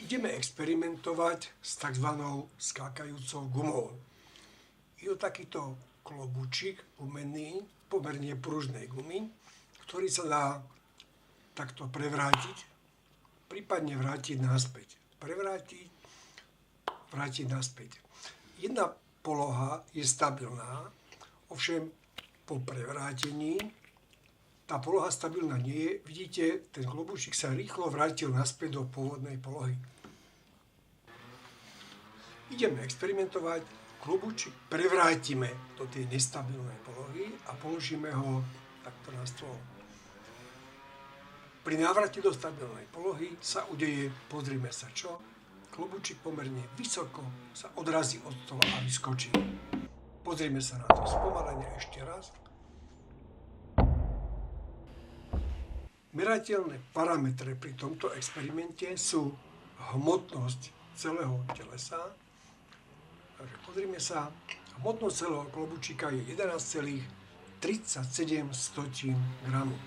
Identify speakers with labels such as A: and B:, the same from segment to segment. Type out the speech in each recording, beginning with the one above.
A: Ideme experimentovať s tzv. Skákajúcou gumou. Je to takýto klobúčik gumený, pomerne pružnej gumy, ktorý sa dá takto prevrátiť, prípadne vrátiť naspäť. Prevrátiť, vrátiť naspäť. Jedna poloha je stabilná, ovšem po prevrátení tá poloha stabilná nie je. Vidíte, ten klobúčik sa rýchlo vrátil naspäť do pôvodnej polohy. Ideme experimentovať. Klobúčik prevrátime do tej nestabilnej polohy a položíme ho takto na stôl. Pri návrate do stabilnej polohy sa udeje, pozrime sa čo, klobúčik pomerne vysoko sa odrazí od stola a vyskočí. Pozrime sa na to spomalene ešte raz. Merateľné parametre pri tomto experimente sú hmotnosť celého telesa. Takže pozrime sa, hmotnosť celého klobúčika je 11,37 gramu.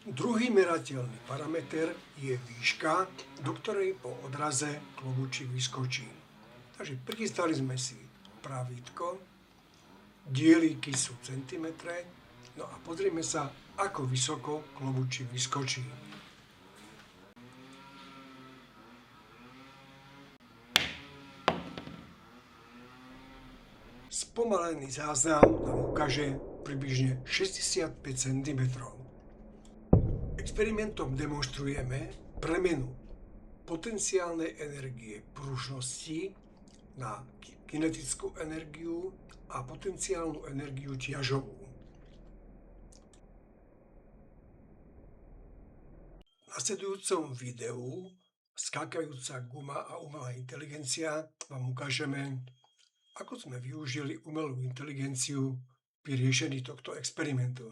A: Druhý merateľný parameter je výška, do ktorej po odraze klobúčik vyskočí. Takže prichystali sme si pravítko, dielíky sú centimetre, no a pozrime sa, ako vysoko klobúčik vyskočí. Spomalený záznam nám ukáže približne 65 cm. Experimentom demonstrujeme premenu potenciálnej energie pružnosti na kinetickú energiu a potenciálnu energiu ťažovú. V nasledujúcom videu Skákajúca guma a umelá inteligencia vám ukážeme, ako sme využili umelú inteligenciu pri riešení tohto experimentu.